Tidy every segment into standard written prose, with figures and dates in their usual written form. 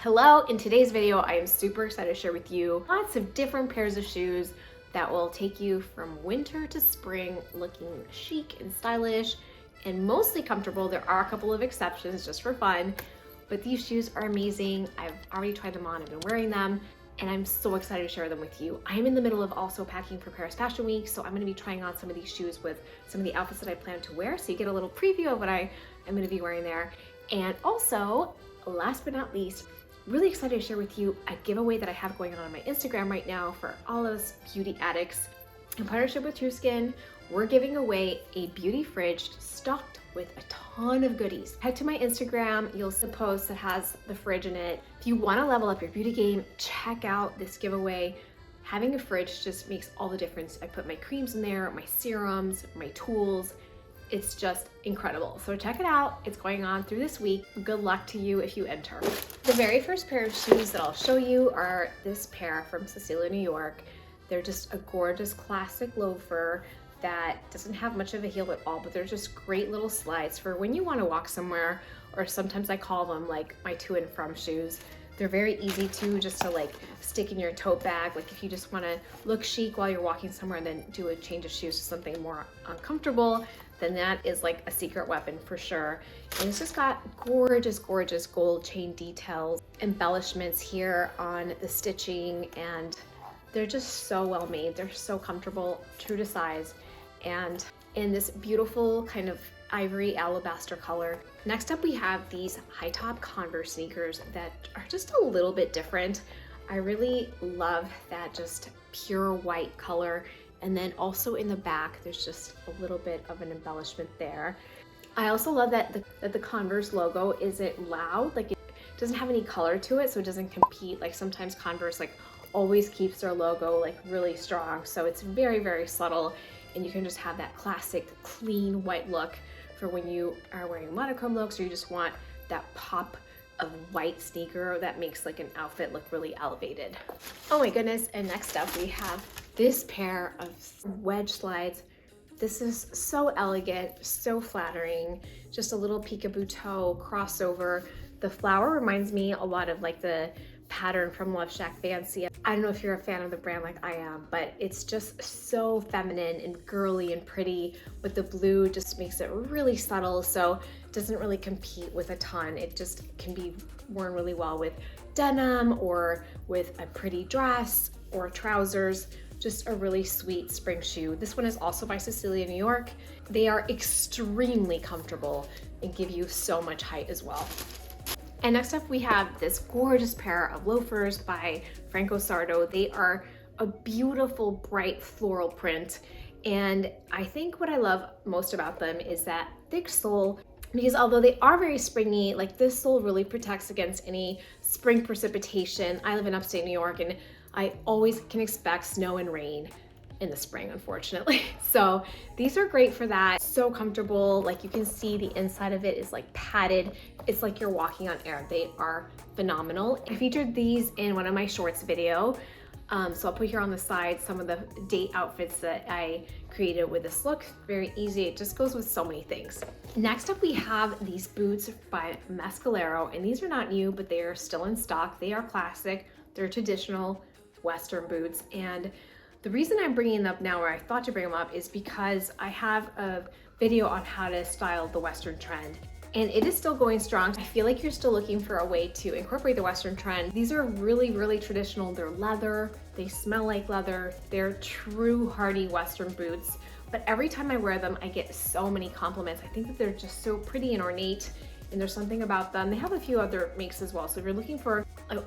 Hello, in today's video, I am super excited to share with you lots of different pairs of shoes that will take you from winter to spring looking chic and stylish and mostly comfortable. There are a couple of exceptions just for fun, but these shoes are amazing. I've already tried them on, I've been wearing them, and I'm so excited to share them with you. I'm in the middle of also packing for Paris Fashion Week, so I'm gonna be trying on some of these shoes with some of the outfits that I plan to wear, so you get a little preview of what I am gonna be wearing there. And also, last but not least, really excited to share with you a giveaway that I have going on my Instagram right now for all those beauty addicts. In partnership with True Skin, we're giving away a beauty fridge stocked with a ton of goodies. Head to my Instagram, you'll see a post that has the fridge in it. If you want to level up your beauty game, check out this giveaway. Having a fridge just makes all the difference. I put my creams in there, my serums, my tools. It's just incredible. So check it out. It's going on through this week. Good luck to you if you enter. The very first pair of shoes that I'll show you are this pair from Cecelia NY. They're just a gorgeous classic loafer that doesn't have much of a heel at all, but they're just great little slides for when you want to walk somewhere, or sometimes I call them like my to and from shoes. They're very easy to just to like stick in your tote bag. Like if you just want to look chic while you're walking somewhere and then do a change of shoes to something more uncomfortable, then that is like a secret weapon for sure. And it's just got gorgeous, gorgeous gold chain details, embellishments here on the stitching, and they're just so well made. They're so comfortable, true to size, and in this beautiful kind of ivory alabaster color. Next up, we have these high top Converse sneakers that are just a little bit different. I really love that just pure white color. And then also in the back, there's just a little bit of an embellishment there. I also love that the Converse logo isn't loud, like it doesn't have any color to it, so it doesn't compete. Like sometimes Converse like always keeps their logo like really strong. So it's very, very subtle, and you can just have that classic clean white look for when you are wearing monochrome looks, or you just want that pop of white sneaker that makes like an outfit look really elevated. Oh my goodness, and next up we have this pair of wedge slides. This is so elegant, so flattering, just a little peekaboo toe crossover. The flower reminds me a lot of like the pattern from Love Shack Fancy. I don't know if you're a fan of the brand like I am, but it's just so feminine and girly and pretty, but the blue just makes it really subtle, so it doesn't really compete with a ton. It just can be worn really well with denim or with a pretty dress or trousers. Just a really sweet spring shoe. This one is also by Cecelia NY. They are extremely comfortable and give you so much height as well. And next up we have this gorgeous pair of loafers by Franco Sardo. They are a beautiful bright floral print, and I think what I love most about them is that thick sole, because although they are very springy, like this sole really protects against any spring precipitation. I live in upstate New York, and I always can expect snow and rain in the spring, unfortunately. So these are great for that. So comfortable. Like you can see the inside of it is like padded. It's like you're walking on air. They are phenomenal. I featured these in one of my shorts video. So I'll put here on the side some of the date outfits that I created with this look. Very easy. It just goes with so many things. Next up, we have these boots by Mescalero, and these are not new, but they are still in stock. They are classic. They're traditional Western boots, and the reason I'm bringing them up now, or I thought to bring them up, is because I have a video on how to style the Western trend, and it is still going strong. I feel like you're still looking for a way to incorporate the Western trend. These are really, really traditional. They're leather, they smell like leather, they're true hardy Western boots, but every time I wear them, I get so many compliments. I think that they're just so pretty and ornate, and there's something about them. They have a few other makes as well, so if you're looking for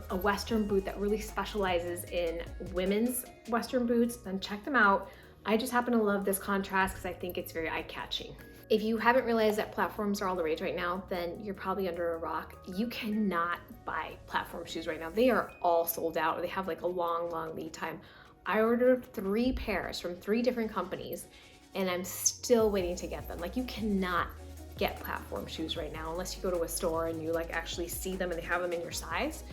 a Western boot that really specializes in women's Western boots, then check them out. I just happen to love this contrast because I think it's very eye-catching. If you haven't realized that platforms are all the rage right now, then you're probably under a rock. You cannot buy platform shoes right now. They are all sold out, or they have like a long, long lead time. I ordered 3 pairs from 3 different companies, and I'm still waiting to get them. Like you cannot get platform shoes right now unless you go to a store and you like actually see them and they have them in your size.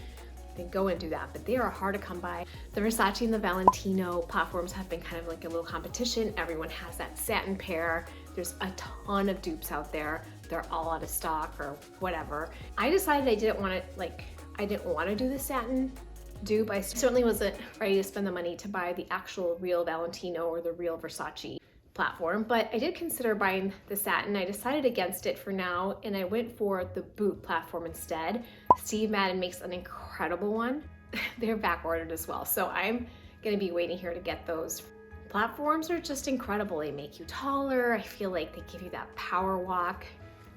Then go and do that, but they are hard to come by. The Versace and the Valentino platforms have been kind of like a little competition. Everyone has that satin pair. There's a ton of dupes out there. They're all out of stock or whatever. I decided I didn't want to like I didn't want to do the satin dupe. I certainly wasn't ready to spend the money to buy the actual real Valentino or the real Versace platform, but I did consider buying the satin. I decided against it for now, and I went for the boot platform instead. Steve Madden makes an incredible one. They're back ordered as well, so I'm gonna be waiting here to get those. Platforms are just incredible. They make you taller. I feel like they give you that power walk.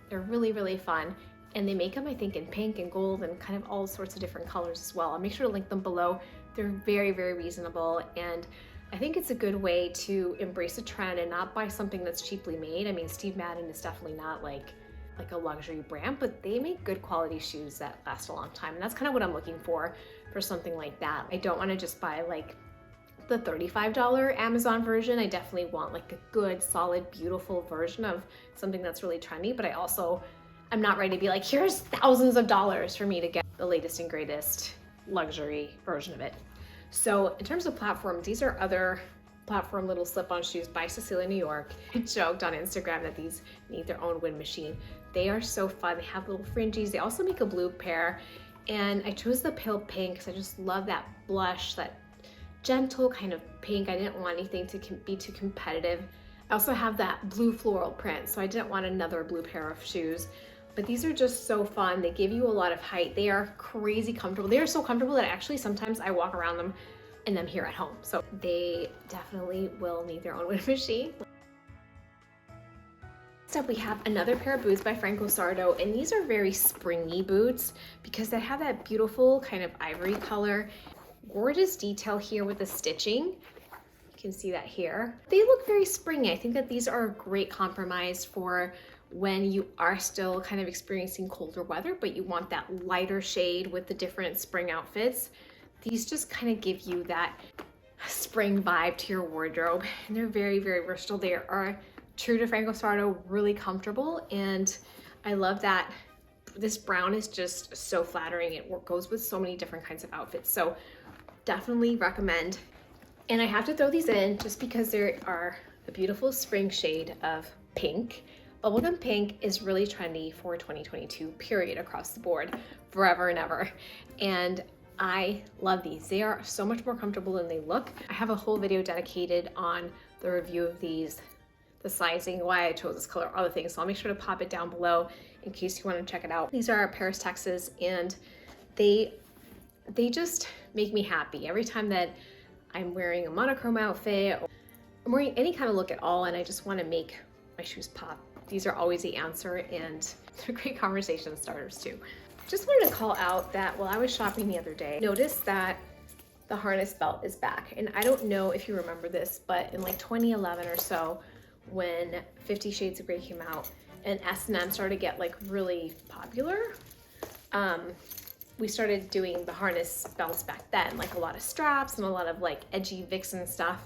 They're really, really fun. And they make them, I think, in pink and gold and kind of all sorts of different colors as well. I'll make sure to link them below. They're very, very reasonable. And I think it's a good way to embrace a trend and not buy something that's cheaply made. I mean, Steve Madden is definitely not like a luxury brand, but they make good quality shoes that last a long time. And that's kind of what I'm looking for something like that. I don't want to just buy like the $35 Amazon version. I definitely want like a good, solid, beautiful version of something that's really trendy, but I'm not ready to be like, here's thousands of dollars for me to get the latest and greatest luxury version of it. So in terms of platforms, these are other platform little slip-on shoes by Cecelia NY. I joked on Instagram that these need their own wind machine. They are so fun. They have little fringes. They also make a blue pair. And I chose the pale pink because I just love that blush, that gentle kind of pink. I didn't want anything to be too competitive. I also have that blue floral print, so I didn't want another blue pair of shoes. But these are just so fun. They give you a lot of height. They are crazy comfortable. They are so comfortable that actually sometimes I walk around them and I'm here at home. So they definitely will need their own wind machine. Next up, we have another pair of boots by Franco Sardo, and these are very springy boots because they have that beautiful kind of ivory color. Gorgeous detail here with the stitching. You can see that here. They look very springy. I think that these are a great compromise for when you are still kind of experiencing colder weather, but you want that lighter shade with the different spring outfits. These just kind of give you that spring vibe to your wardrobe, and they're very, very versatile. They are true to Franco Sardo, really comfortable, and I love that this brown is just so flattering. It goes with so many different kinds of outfits, so definitely recommend. And I have to throw these in just because there are a beautiful spring shade of pink. Bubblegum pink is really trendy for 2022, period, across the board, forever and ever. And I love these. They are so much more comfortable than they look. I have a whole video dedicated on the review of these, the sizing, why I chose this color, all the things. So I'll make sure to pop it down below in case you want to check it out. These are Paris, Texas, and they just make me happy. Every time that I'm wearing a monochrome outfit, or I'm wearing any kind of look at all, and I just want to make my shoes pop, these are always the answer, and they're great conversation starters too. Just wanted to call out that while I was shopping the other day, noticed that the harness belt is back. And I don't know if you remember this, but in like 2011 or so, when 50 Shades of Grey came out and S&M started to get like really popular, we started doing the harness belts back then, like a lot of straps and a lot of like edgy vixen stuff.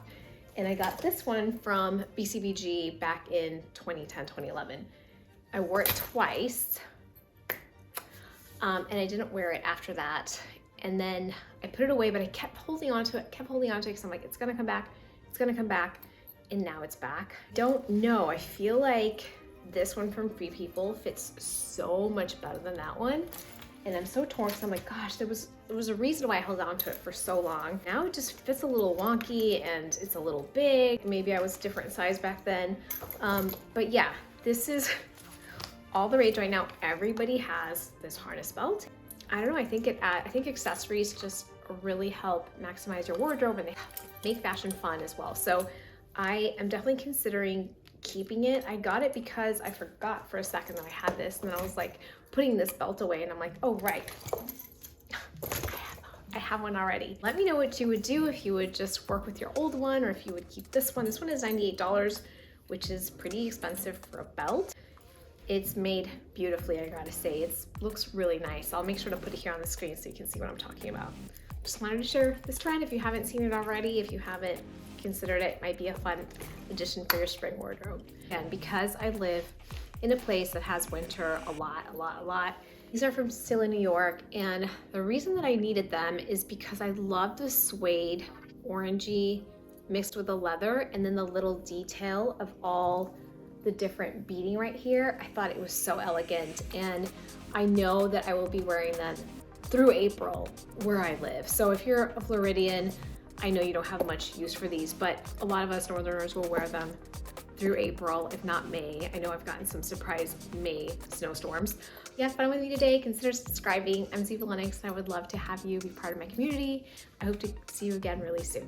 And I got this one from BCBG back in 2010, 2011. I wore it twice, and I didn't wear it after that. And then I put it away, but I kept holding on to it, because I'm like, it's gonna come back, and now it's back. Don't know, I feel like this one from Free People fits so much better than that one. And I'm so torn because I'm like, gosh, there was a reason why I held on to it for so long. Now it just fits a little wonky and it's a little big. Maybe I was a different size back then. But yeah, this is all the rage right now. Everybody has this harness belt. I don't know, I think accessories just really help maximize your wardrobe, and they make fashion fun as well. So I am definitely considering keeping it. I got it because I forgot for a second that I had this, and then I was like putting this belt away, and I'm like, oh right, I have one already. Let me know what you would do, if you would just work with your old one or if you would keep this one. This one is $98, which is pretty expensive for a belt. It's made beautifully, I gotta say. It looks really nice. I'll make sure to put it here on the screen so you can see what I'm talking about. Just wanted to share this trend if you haven't seen it already. If you haven't considered it, might be a fun addition for your spring wardrobe. And because I live in a place that has winter a lot, these are from Cecelia NY, and the reason that I needed them is because I love the suede orangey mixed with the leather, and then the little detail of all the different beading right here. I thought it was so elegant, and I know that I will be wearing them through April where I live. So if you're a Floridian, I know you don't have much use for these, but a lot of us Northerners will wear them through April, if not May. I know I've gotten some surprise May snowstorms. If you had fun with me today, consider subscribing. I'm Cecelia NY, and I would love to have you be part of my community. I hope to see you again really soon.